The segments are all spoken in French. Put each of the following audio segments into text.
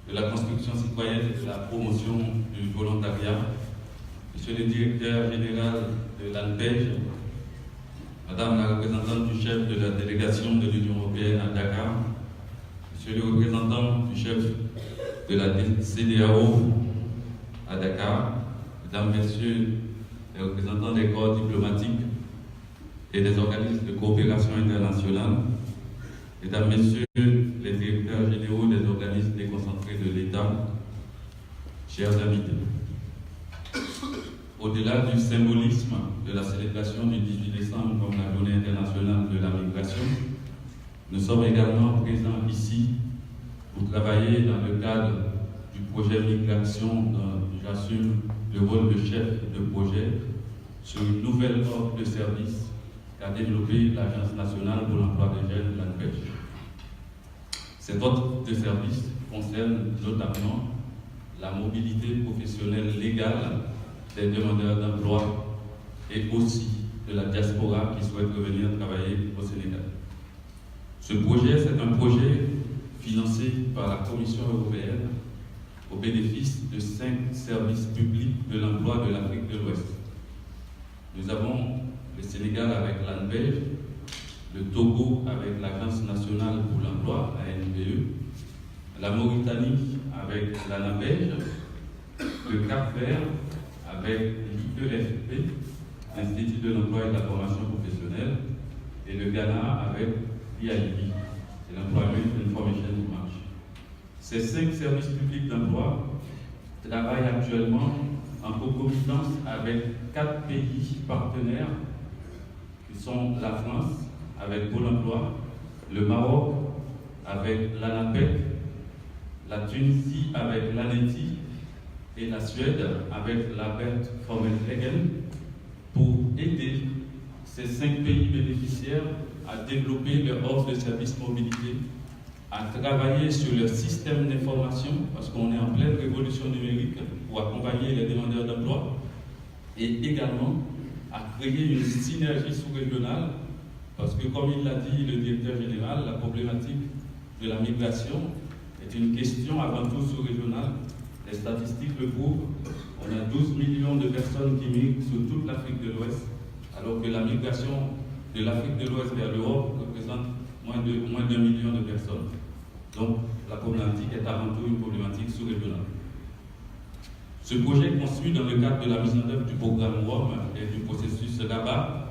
de la construction citoyenne et de la promotion du volontariat, Monsieur le directeur général de l'ANPEJ, Madame la représentante du chef de la délégation de l'Union européenne à Dakar, Monsieur le représentant du chef de la CEDEAO à Dakar, Mesdames, Messieurs les représentants des corps diplomatiques et des organismes de coopération internationale, Mesdames, Messieurs les directeurs généraux des organismes déconcentrés de l'État, chers invités. Au-delà du symbolisme de la célébration du 18 décembre comme la journée internationale de la migration, nous sommes également présents ici pour travailler dans le cadre du projet migration dont j'assume le rôle de chef de projet sur une nouvelle offre de service qu'a développée l'Agence nationale pour l'emploi des jeunes, l'ANPEJ. Cette offre de service concerne notamment la mobilité professionnelle légale des demandeurs d'emploi et aussi de la diaspora qui souhaite revenir travailler au Sénégal. Ce projet, c'est un projet financé par la Commission européenne au bénéfice de 5 services publics de l'emploi de l'Afrique de l'Ouest. Nous avons le Sénégal avec l'ANPEJ, le Togo avec l'Agence nationale pour l'emploi, ANPE, la Mauritanie avec l'ANAPEJ, le Cap-Vert avec l'IEFP, l'Institut de l'emploi et de la formation professionnelle, et le Ghana avec l'IAIB, c'est l'Employment Information March. Ces 5 services publics d'emploi travaillent actuellement en concomitance avec 4 pays partenaires qui sont la France avec Pôle emploi, le Maroc avec l'ANAPEC, la Tunisie avec l'ANETI et la Suède avec l'Arbeidsförmedlingen pour aider ces 5 pays bénéficiaires à développer leur offre de services mobilité, à travailler sur leur système d'information, parce qu'on est en pleine révolution numérique pour accompagner les demandeurs d'emploi, et également à créer une synergie sous-régionale, parce que comme il l'a dit le directeur général, la problématique de la migration est une question avant tout sous-régionale. Les statistiques le prouvent. On a 12 millions de personnes qui migrent sur toute l'Afrique de l'Ouest, alors que la migration de l'Afrique de l'Ouest vers l'Europe représente moins d'1 million de personnes. Donc la problématique est avant tout une problématique sous-régionale. Ce projet construit dans le cadre de la mise en œuvre du programme WOM et du processus RABA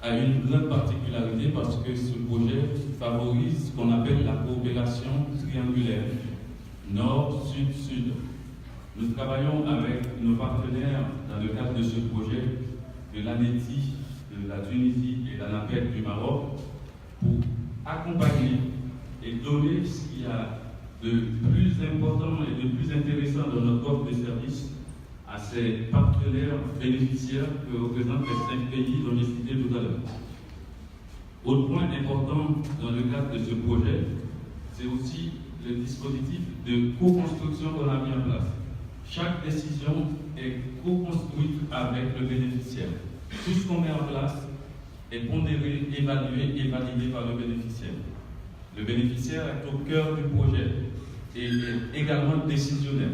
a une grande particularité parce que ce projet favorise ce qu'on appelle la coopération triangulaire, nord, sud, sud. Nous travaillons avec nos partenaires dans le cadre de ce projet de l'ANETI, de la Tunisie et de l'ANAPEC du Maroc pour accompagner et donner ce qu'il y a de plus important et de plus intéressant dans notre offre de services à ces partenaires bénéficiaires que représentent les 5 pays dont j'ai cité tout à l'heure. Autre point important dans le cadre de ce projet, c'est aussi le dispositif de co-construction qu'on a mis en place. Chaque décision est co-construite avec le bénéficiaire. Tout ce qu'on met en place est pondéré, évalué et validé par le bénéficiaire. Le bénéficiaire est au cœur du projet et est également décisionnaire.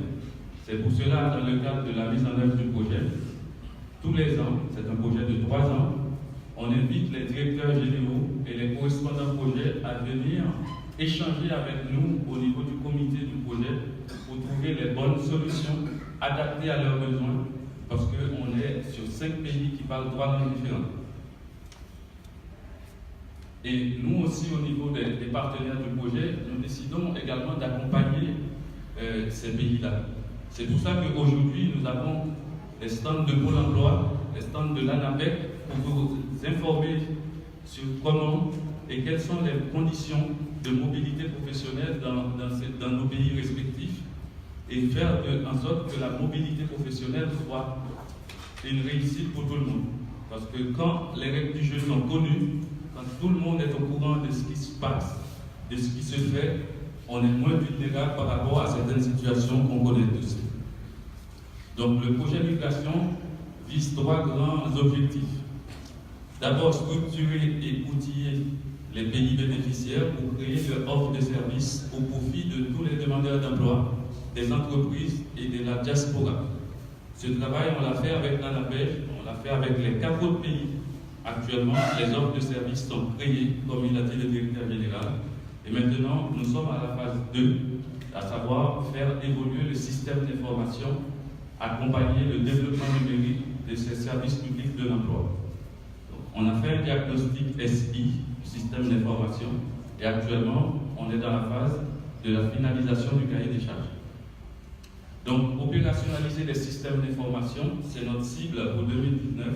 C'est pour cela, dans le cadre de la mise en œuvre du projet, tous les ans, c'est un projet de 3 ans, on invite les directeurs généraux et les correspondants projet à venir échanger avec nous au niveau du comité du projet pour trouver les bonnes solutions adaptées à leurs besoins, parce qu'on est sur 5 pays qui parlent 3 langues différentes. Et nous aussi, au niveau des partenaires du projet, nous décidons également d'accompagner ces pays-là. C'est pour ça qu'aujourd'hui, nous avons les stands de Pôle emploi, les stands de l'ANAPEC, pour vous informer sur comment et quelles sont les conditions de mobilité professionnelle dans nos pays respectifs et faire en sorte que la mobilité professionnelle soit une réussite pour tout le monde. Parce que quand les règles du jeu sont connues, quand tout le monde est au courant de ce qui se passe, de ce qui se fait, on est moins vulnérable par rapport à certaines situations qu'on connaît tous. Donc le projet migration vise 3 grands objectifs. D'abord, structurer et outiller les pays bénéficiaires pour créer leur offre de services au profit de tous les demandeurs demandeurs d'emploi, des entreprises et de la diaspora. Ce travail, on l'a fait avec l'ANAPEJ, on l'a fait avec les 4 autres pays. Actuellement, les offres de services sont créées, comme il a dit le directeur général. Et maintenant, nous sommes à la phase 2, à savoir faire évoluer le système d'information, accompagner le développement numérique de ces services publics de l'emploi. On a fait un diagnostic SI du système d'information et actuellement, on est dans la phase de la finalisation du cahier des charges. Donc, opérationnaliser les systèmes d'information, c'est notre cible pour 2019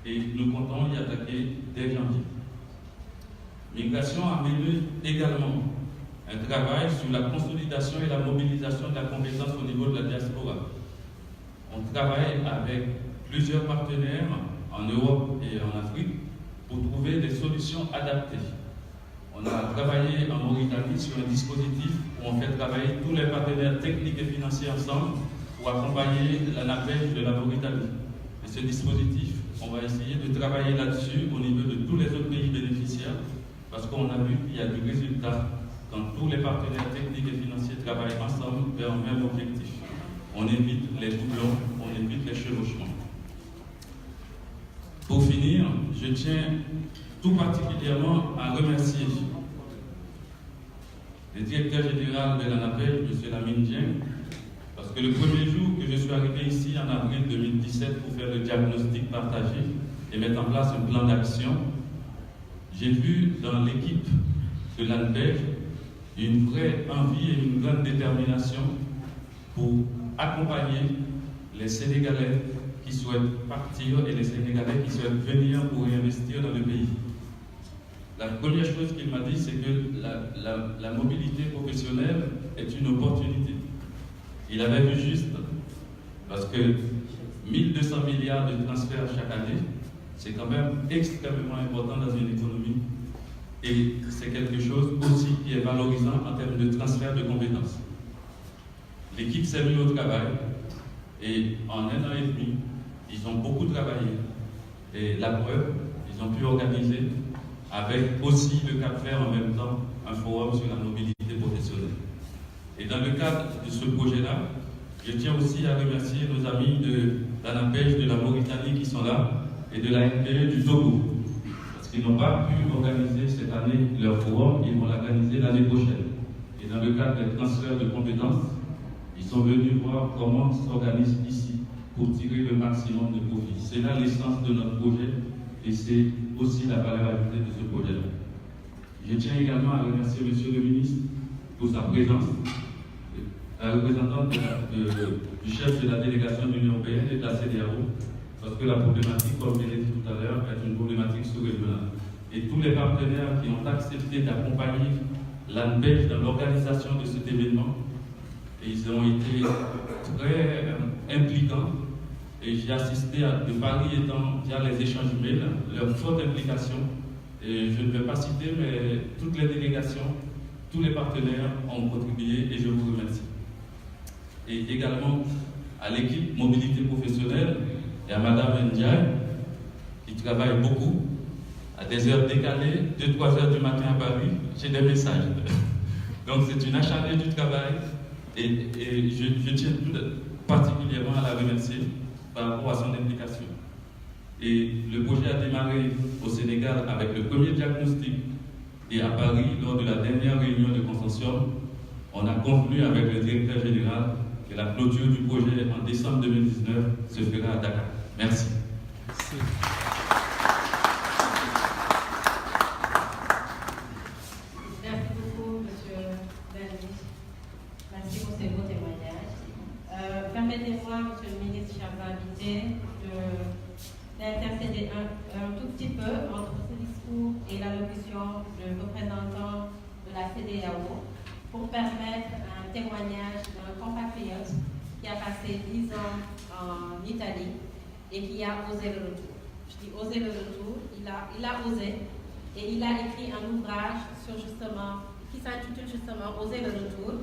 et nous comptons y attaquer dès janvier. Migration a mené également un travail sur la consolidation et la mobilisation de la compétence au niveau de la diaspora. On travaille avec plusieurs partenaires en Europe et en Afrique pour trouver des solutions adaptées. On a travaillé en Mauritanie sur un dispositif où on fait travailler tous les partenaires techniques et financiers ensemble pour accompagner l'ANAPEJ de la Mauritanie. Et ce dispositif, on va essayer de travailler là-dessus au niveau de tous les autres pays bénéficiaires parce qu'on a vu qu'il y a du résultat quand tous les partenaires techniques et financiers travaillent ensemble vers un même objectif. On évite les doublons, on évite les chevauchements. Pour finir, je tiens tout particulièrement à remercier le directeur général de l'ANAPEJ, M. Lamine Dieng, parce que le premier jour que je suis arrivé ici, en avril 2017, pour faire le diagnostic partagé et mettre en place un plan d'action, j'ai vu dans l'équipe de l'ANAPEJ une vraie envie et une grande détermination pour accompagner les Sénégalais qui souhaitent partir et les Sénégalais qui souhaitent venir pour investir dans le pays. La première chose qu'il m'a dit, c'est que la mobilité professionnelle est une opportunité. Il avait vu juste, parce que 1200 milliards de transferts chaque année, c'est quand même extrêmement important dans une économie. Et c'est quelque chose aussi qui est valorisant en termes de transfert de compétences. L'équipe s'est mise au travail et en 1 an et demi, ils ont beaucoup travaillé. Et la preuve, ils ont pu organiser avec aussi le Cap-Vert en même temps un forum sur la mobilité professionnelle. Et dans le cadre de ce projet-là, je tiens aussi à remercier nos amis de l'ANAPEJ de la Mauritanie qui sont là et de la NPE du Togo. Parce qu'ils n'ont pas pu organiser cette année leur forum, ils vont l'organiser l'année prochaine. Et dans le cadre des transferts de compétences, ils sont venus voir comment s'organise ici pour tirer le maximum de profit. C'est là l'essence de notre projet et c'est aussi la valeur ajoutée de ce projet-là. Je tiens également à remercier M. le ministre pour sa présence, la représentante du chef de la délégation de l'Union européenne et de la CEDEAO, parce que la problématique, comme je l'ai dit tout à l'heure, est une problématique sous-régionale. Et tous les partenaires qui ont accepté d'accompagner l'ANPEJ dans l'organisation de cet événement, ils ont été très impliquants. Et j'ai assisté de Paris étant via les échanges mails, leur forte implication. Et je ne vais pas citer, mais toutes les délégations, tous les partenaires ont contribué et je vous remercie. Et également à l'équipe mobilité professionnelle et à Madame Ndiaye, qui travaille beaucoup, à des heures décalées, 2-3 heures du matin à Paris, j'ai des messages. Donc c'est une acharnée du travail et je tiens tout particulièrement à la remercier par rapport à son implication. Et le projet a démarré au Sénégal avec le premier diagnostic et à Paris, lors de la dernière réunion de consortium, on a convenu avec le directeur général que la clôture du projet en décembre 2019 se fera à Dakar. Merci. Merci. Merci beaucoup, M. Belli. Merci pour ces beaux témoignages. Permettez-moi, M. le ministre, chers invités, d'intercéder un tout petit peu entre ce discours et l'allocution du représentant de la CEDEAO pour permettre un témoignage d'un compatriote qui a passé 10 ans en Italie et qui a osé le retour. Je dis osé le retour, il a osé et il a écrit un ouvrage sur justement, qui s'intitule justement Oser le retour,